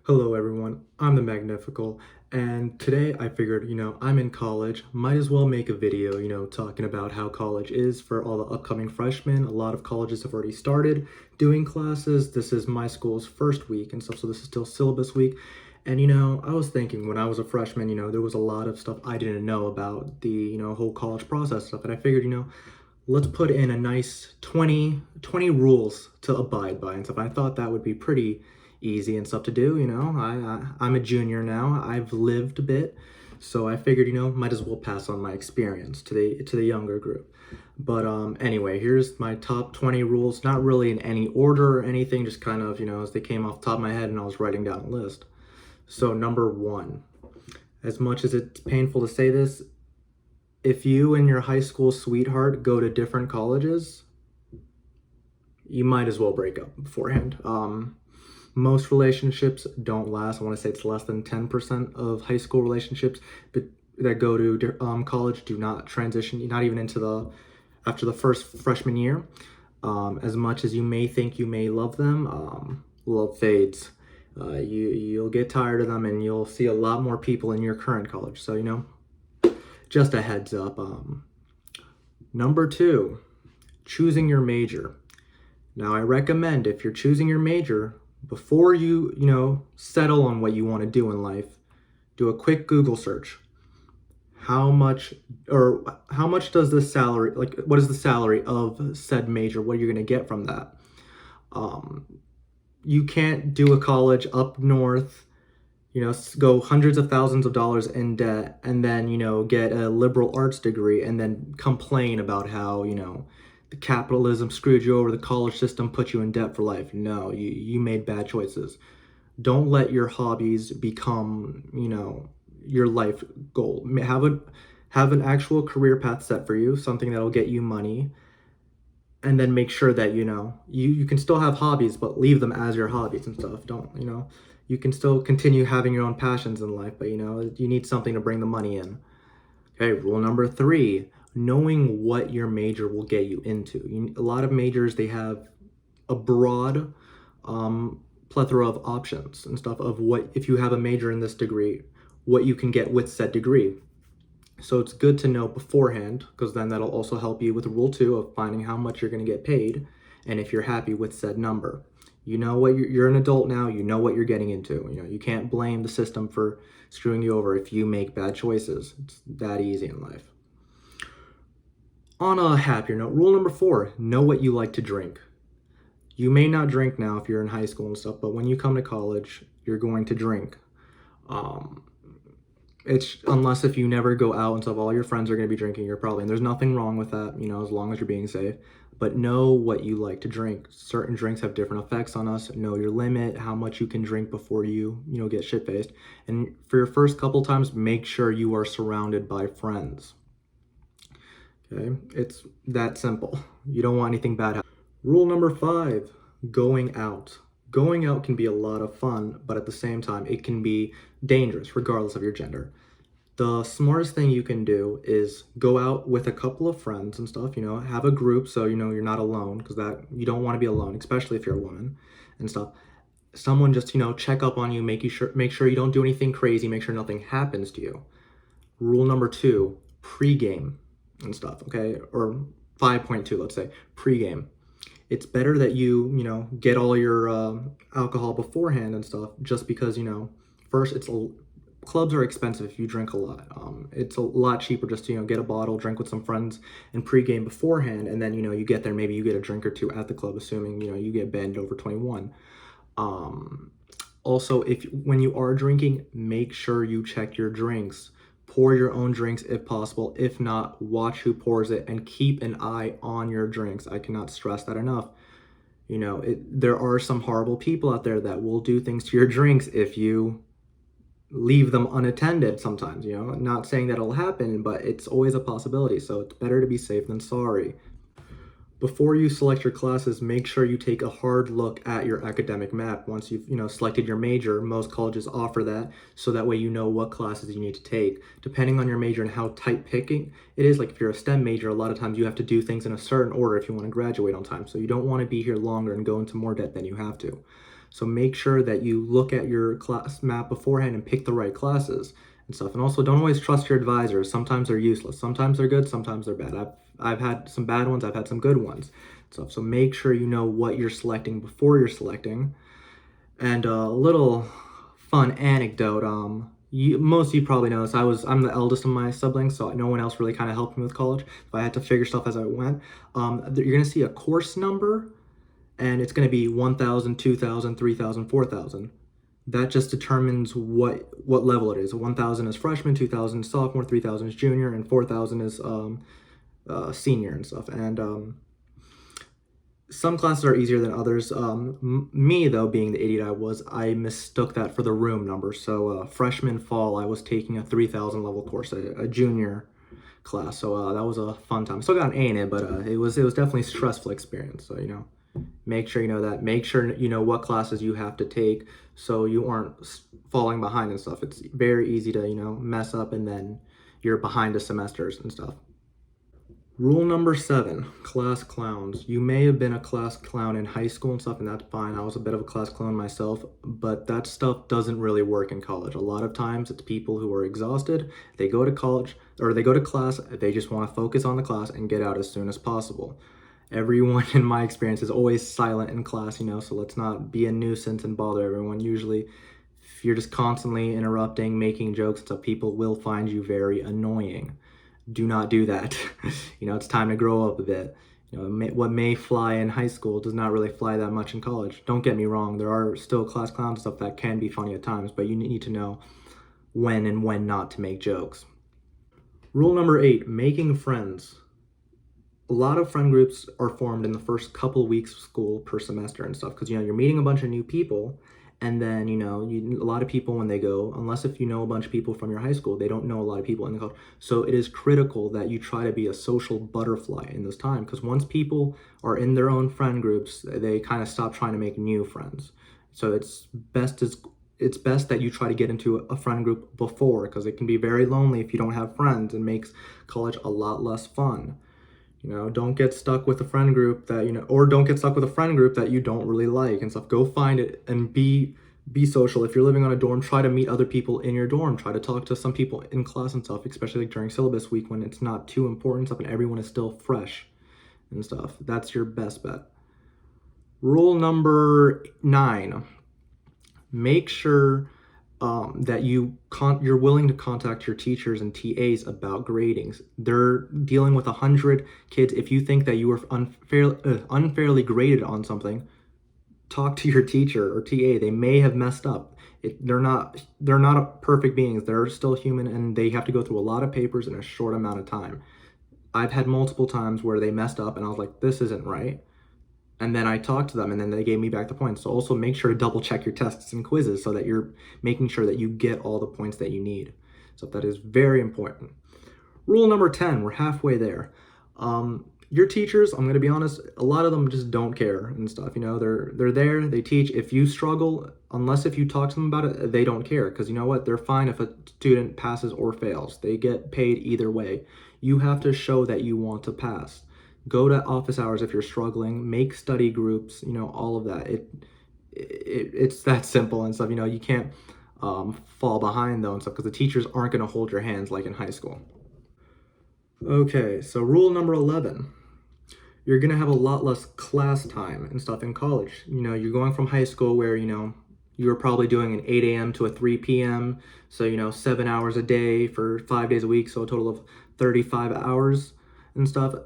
Hello everyone, I'm the Magnifical, and today I figured, I'm in college, might as well make a video, talking about how college is for all the upcoming freshmen. A lot of colleges have already started doing classes. This is my school's first week and stuff, so this is still syllabus week. And, I was thinking when I was a freshman, there was a lot of stuff I didn't know about the, whole college process stuff, and I figured, let's put in a nice 20 rules to abide by and stuff. I thought that would be pretty easy and stuff to do. I'm a junior now. I've lived a bit, so I figured, might as well pass on my experience to the younger group. But anyway, here's my top 20 rules, not really in any order or anything, just kind of, as they came off the top of my head and I was writing down a list. So number one, as much as it's painful to say this, if you and your high school sweetheart go to different colleges, you might as well break up beforehand. Most relationships don't last. I want to say it's less than 10% of high school relationships that go to college do not transition, not even after the first freshman year. As much as you may think you may love them, love fades. You'll get tired of them and you'll see a lot more people in your current college. So, just a heads up. Number two, choosing your major. Now, I recommend if you're choosing your major, before you settle on what you want to do in life, do a quick Google search. How much does the salary, what is the salary of said major? What are you going to get from that? You can't do a college up north, go hundreds of thousands of dollars in debt and then, get a liberal arts degree and then complain about how, the capitalism screwed you over, the college system put you in debt for life. No, you made bad choices. Don't let your hobbies become, your life goal. Have an actual career path set for you, something that'll get you money, and then make sure that, you can still have hobbies, but leave them as your hobbies and stuff. Don't, you can still continue having your own passions in life, but, you need something to bring the money in. Okay, rule number three, knowing what your major will get you into. A lot of majors, they have a broad plethora of options and stuff of what, if you have a major in this degree, what you can get with said degree. So it's good to know beforehand, because then that'll also help you with rule two of finding how much you're going to get paid and if you're happy with said number. You know what you're an adult now, you know what you're getting into. You can't blame the system for screwing you over if you make bad choices. It's that easy in life. On a happier note, rule number four, know what you like to drink. You may not drink now if you're in high school and stuff, but when you come to college, you're going to drink. It's unless if you never go out and stuff, all your friends are going to be drinking, and there's nothing wrong with that, as long as you're being safe. But know what you like to drink. Certain drinks have different effects on us. Know your limit, how much you can drink before you get shit-faced. And for your first couple times, make sure you are surrounded by friends. Okay, it's that simple. You don't want anything bad happening. Rule number five, going out. Going out can be a lot of fun, but at the same time, it can be dangerous regardless of your gender. The smartest thing you can do is go out with a couple of friends and stuff, have a group so you're not alone, because that you don't want to be alone, especially if you're a woman and stuff. Someone just, check up on you, make sure you don't do anything crazy, make sure nothing happens to you. Rule number two, pregame and stuff, okay? Or 5.2, let's say, pregame. It's better that you get all your alcohol beforehand and stuff, just because, first, clubs are expensive if you drink a lot. It's a lot cheaper just to, get a bottle, drink with some friends, and pregame beforehand, and then, you get there, maybe you get a drink or two at the club, assuming, you get banned over 21. Also, when you are drinking, make sure you check your drinks. Pour your own drinks if possible. If not, watch who pours it and keep an eye on your drinks. I cannot stress that enough. There are some horrible people out there that will do things to your drinks if you leave them unattended sometimes, Not saying that it'll happen, but it's always a possibility. So it's better to be safe than sorry. Before you select your classes, make sure you take a hard look at your academic map. Once you've, selected your major, most colleges offer that, so that way you know what classes you need to take. Depending on your major and how tight picking it is, like if you're a STEM major, a lot of times you have to do things in a certain order if you want to graduate on time. So you don't want to be here longer and go into more debt than you have to. So make sure that you look at your class map beforehand and pick the right classes and stuff. And also, don't always trust your advisors. Sometimes they're useless. Sometimes they're good. Sometimes they're bad. I've had some bad ones. I've had some good ones. So make sure you know what you're selecting before you're selecting. And a little fun anecdote. Most of you probably know this. I'm the eldest of my siblings, so no one else really kind of helped me with college. So I had to figure stuff as I went. You're gonna see a course number, and it's gonna be 1,000, 2,000, 3,000, 4,000. That just determines what level it is. 1,000 is freshman, 2,000 is sophomore, 3,000 is junior, and 4,000 is senior and stuff. And some classes are easier than others. Me, though, being the idiot I was, I mistook that for the room number. So freshman fall, I was taking a 3,000 level course, a junior class. So that was a fun time. Still got an A in it, but it was definitely a stressful experience. So, make sure you know that. Make sure you know what classes you have to take so you aren't falling behind and stuff. It's very easy to, mess up and then you're behind the semesters and stuff. Rule number 7, class clowns. You may have been a class clown in high school and stuff, and that's fine. I was a bit of a class clown myself, but that stuff doesn't really work in college. A lot of times it's people who are exhausted. They go to college, or they go to class, they just want to focus on the class and get out as soon as possible. Everyone in my experience is always silent in class, so let's not be a nuisance and bother everyone. Usually, if you're just constantly interrupting, making jokes and stuff, people will find you very annoying. Do not do that. It's time to grow up a bit. What may fly in high school does not really fly that much in college. Don't get me wrong, there are still class clown stuff that can be funny at times, but you need to know when and when not to make jokes. Rule number 8, making friends. A lot of friend groups are formed in the first couple weeks of school per semester and stuff, because you're meeting a bunch of new people. And then, a lot of people when they go, unless if you know a bunch of people from your high school, they don't know a lot of people in the college. So it is critical that you try to be a social butterfly in this time, because once people are in their own friend groups, they kind of stop trying to make new friends. So it's best that you try to get into a friend group before, because it can be very lonely if you don't have friends and makes college a lot less fun. Don't get stuck with a friend group that, or don't get stuck with a friend group that you don't really like and stuff. Go find it and be social. If you're living on a dorm, try to meet other people in your dorm. Try to talk to some people in class and stuff, especially during syllabus week when it's not too important stuff and everyone is still fresh and stuff. That's your best bet. Rule number 9, make sure that you're willing to contact your teachers and TAs about gradings. They're dealing with 100 kids. If you think that you were unfairly graded on something, talk to your teacher or TA. They may have messed up. They're not perfect beings. They're still human, and they have to go through a lot of papers in a short amount of time. I've had multiple times where they messed up, and I was like, this isn't right. And then I talked to them, and then they gave me back the points. So also make sure to double check your tests and quizzes so that you're making sure that you get all the points that you need. So that is very important. Rule number 10, we're halfway there. Your teachers, I'm going to be honest, a lot of them just don't care and stuff. They're there, they teach. If you struggle, unless if you talk to them about it, they don't care, because you know what? They're fine if a student passes or fails. They get paid either way. You have to show that you want to pass. Go to office hours if you're struggling, make study groups, all of that. It's that simple and stuff. You can't fall behind though and stuff, because the teachers aren't going to hold your hands like in high school. Okay, so rule number 11. You're going to have a lot less class time and stuff in college. You're going from high school where, you were probably doing an 8 a.m. to a 3 p.m. So, 7 hours a day for 5 days a week. So a total of 35 hours and stuff.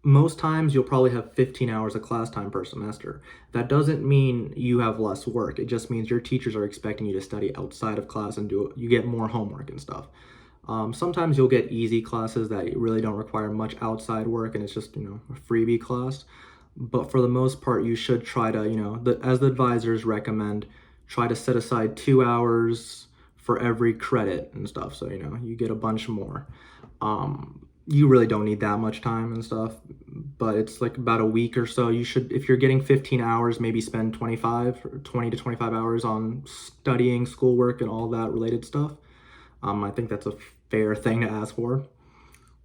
Most times you'll probably have 15 hours of class time per semester. That doesn't mean you have less work. It just means your teachers are expecting you to study outside of class and you get more homework and stuff. Sometimes you'll get easy classes that really don't require much outside work, and it's just, a freebie class. But for the most part, you should try to, as the advisors recommend, try to set aside 2 hours for every credit and stuff. So, you get a bunch more. You really don't need that much time and stuff, but it's like about a week or so. You should, if you're getting 15 hours, maybe spend 20 to 25 hours on studying, schoolwork, and all that related stuff. I think that's a fair thing to ask for.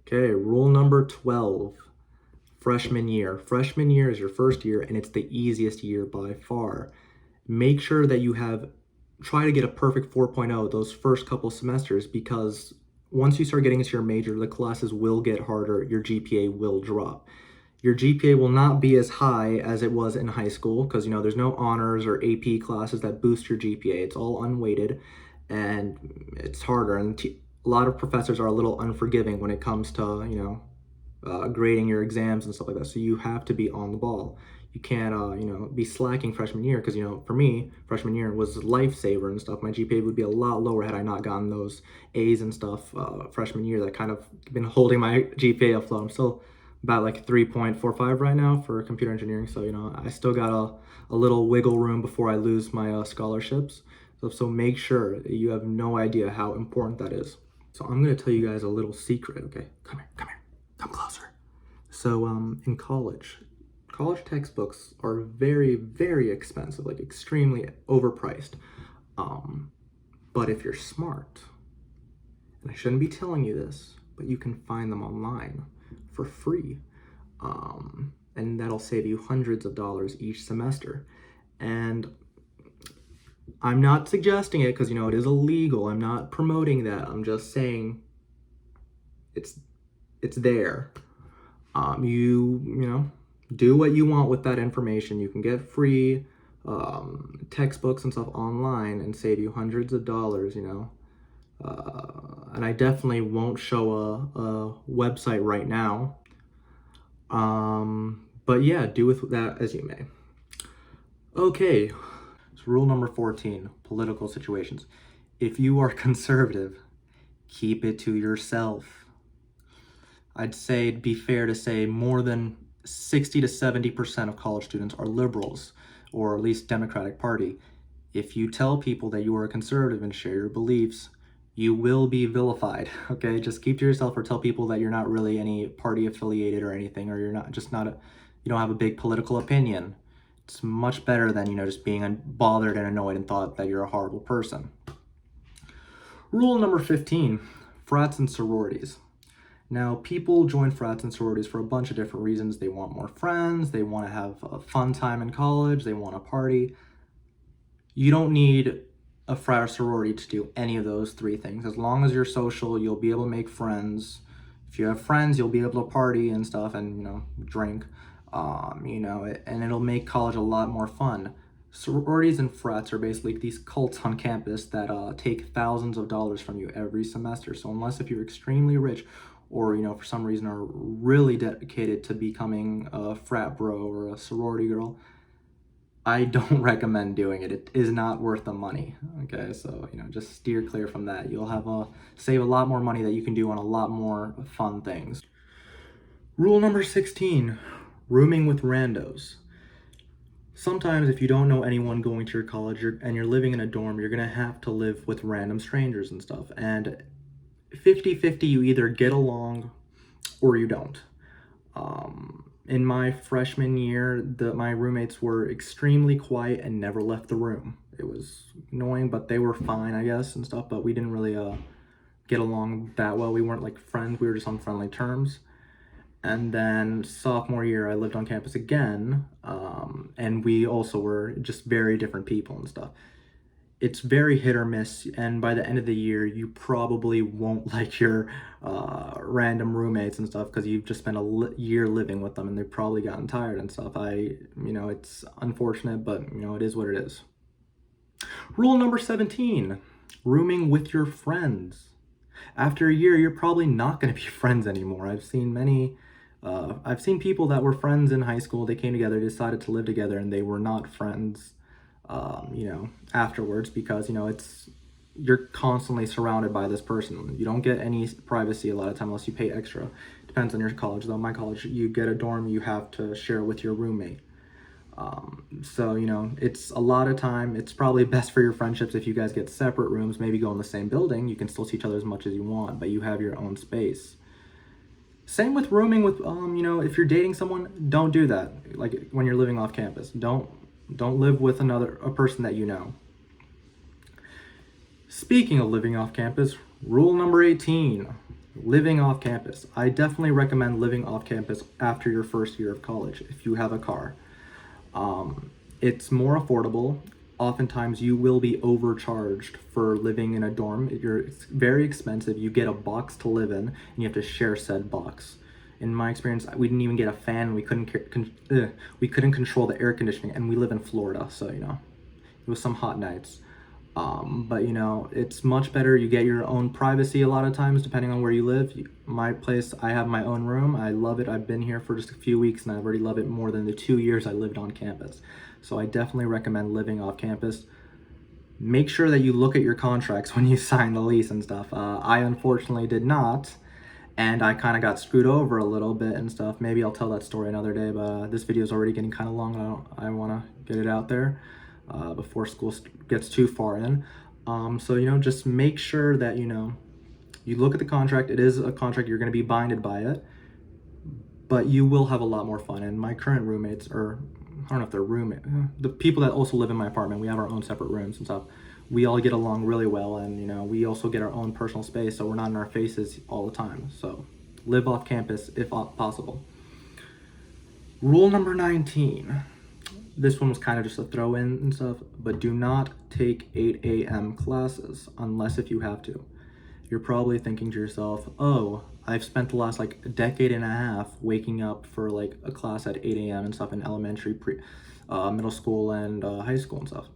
Okay, rule number 12, freshman year. Freshman year is your first year, and it's the easiest year by far. make sure that try to get a perfect 4.0 those first couple semesters, because once you start getting into your major, the classes will get harder, your GPA will drop. Your GPA will not be as high as it was in high school, because there's no honors or AP classes that boost your GPA. It's all unweighted, and it's harder. And a lot of professors are a little unforgiving when it comes to grading your exams and stuff like that. So you have to be on the ball. You can't be slacking freshman year, because for me, freshman year was a lifesaver and stuff. My GPA would be a lot lower had I not gotten those A's and stuff freshman year. That kind of been holding my GPA afloat. I'm still about like 3.45 right now for computer engineering, so I still got a little wiggle room before I lose my scholarships. So make sure that you have no idea how important that is. So I'm gonna tell you guys a little secret. Okay, come here, come closer. So in college textbooks are very, very expensive, like extremely overpriced. But if you're smart, and I shouldn't be telling you this, but you can find them online for free. And that'll save you hundreds of dollars each semester. And I'm not suggesting it because, it is illegal. I'm not promoting that. I'm just saying it's there. Do what you want with that information. You can get free textbooks and stuff online and save you hundreds of dollars, and I definitely won't show a website right now. But yeah, do with that as you may. Okay, so rule number 14, political situations. If you are conservative, keep it to yourself. I'd say it'd be fair to say more than 60 to 70% of college students are liberals, or at least Democratic Party. If you tell people that you are a conservative and share your beliefs, you will be vilified, okay? Just keep to yourself, or tell people that you're not really any party affiliated or anything, or you don't have a big political opinion. It's much better than, just being bothered and annoyed and thought that you're a horrible person. Rule number 15, frats and sororities. Now, people join frats and sororities for a bunch of different reasons. They want more friends, they want to have a fun time in college, they want to party. You don't need a frat or sorority to do any of those three things. As long as you're social, you'll be able to make friends. If you have friends, you'll be able to party and stuff and, drink, and it'll make college a lot more fun. Sororities and frats are basically these cults on campus that take thousands of dollars from you every semester. So unless if you're extremely rich, or for some reason are really dedicated to becoming a frat bro or a sorority girl, I don't recommend doing it. It is not worth the money. Okay, so just steer clear from that. You'll save a lot more money that you can do on a lot more fun things. Rule number 16, rooming with randos. Sometimes if you don't know anyone going to your college and you're living in a dorm, you're gonna have to live with random strangers and stuff. And 50-50, you either get along or you don't. In my freshman year, my roommates were extremely quiet and never left the room. It was annoying, but they were fine, I guess, and stuff, but we didn't really get along that well. We weren't like friends, we were just on friendly terms. And then sophomore year, I lived on campus again, and we also were just very different people and stuff. It's very hit or miss, and by the end of the year, you probably won't like your random roommates and stuff, because you've just spent a year living with them, and they've probably gotten tired and stuff. It's unfortunate, but it is what it is. Rule number 17, rooming with your friends. After a year, you're probably not going to be friends anymore. I've seen people that were friends in high school. They came together, decided to live together, and they were not friends afterwards, because you're constantly surrounded by this person. You don't get any privacy a lot of time unless you pay extra. Depends on your college, though. My college, you get a dorm, you have to share with your roommate. So it's a lot of time. It's probably best for your friendships if you guys get separate rooms, maybe go in the same building. You can still see each other as much as you want, but you have your own space. Same with rooming with if you're dating someone, don't do that. Like when you're living off campus, don't live with a person that you know. Speaking of living off campus, rule number 18, living off campus. I definitely recommend living off campus after your first year of college if you have a car. It's more affordable. oftentimes you will be overcharged for living in a dorm. It's very expensive. You get a box to live in, and you have to share said box. In my experience, we didn't even get a fan. We couldn't control the air conditioning, and we live in Florida, so it was some hot nights. But it's much better. You get your own privacy a lot of times, depending on where you live. My place, I have my own room. I love it. I've been here for just a few weeks, and I already love it more than the 2 years I lived on campus. So I definitely recommend living off campus. Make sure that you look at your contracts when you sign the lease and stuff. I unfortunately did not, and I kind of got screwed over a little bit and stuff. Maybe I'll tell that story another day, but this video is already getting kind of long, and I want to get it out there before school gets too far in. So just make sure that you look at the contract. It is a contract. You're going to be binded by it, but you will have a lot more fun. And my current roommates, or I don't know if they're the people that also live in my apartment, we have our own separate rooms and stuff. We all get along really well, and we also get our own personal space, so we're not in our faces all the time. So live off campus if possible. Rule number 19. This one was kind of just a throw in and stuff, but do not take 8 a.m. classes unless if you have to. You're probably thinking to yourself, oh, I've spent the last like a decade and a half waking up for like a class at 8 a.m. and stuff in elementary, middle school, and high school and stuff.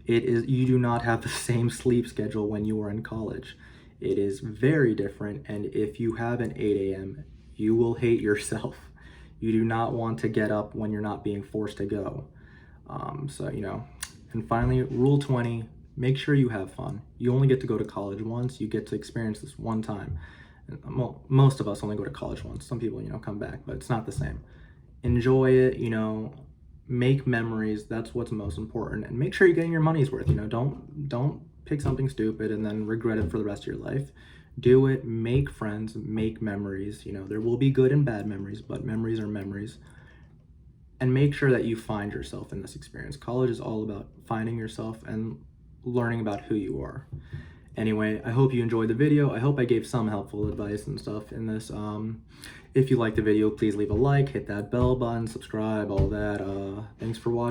You do not have the same sleep schedule when you are in college. It is very different, and if you have an 8 a.m., you will hate yourself. You do not want to get up when you're not being forced to go. And finally, rule 20, make sure you have fun. You only get to go to college once. You get to experience this one time. Well, most of us only go to college once. Some people, come back, but it's not the same. Enjoy it, make memories. That's what's most important. And make sure you're getting your money's worth. Don't pick something stupid and then regret it for the rest of your life. Do it, make friends, make memories. There will be good and bad memories, but memories are memories. And make sure that you find yourself in this experience. College is all about finding yourself and learning about who you are. Anyway, I hope you enjoyed the video. I hope I gave some helpful advice and stuff in this. If you liked the video, please leave a like, hit that bell button, subscribe, all that. Thanks for watching.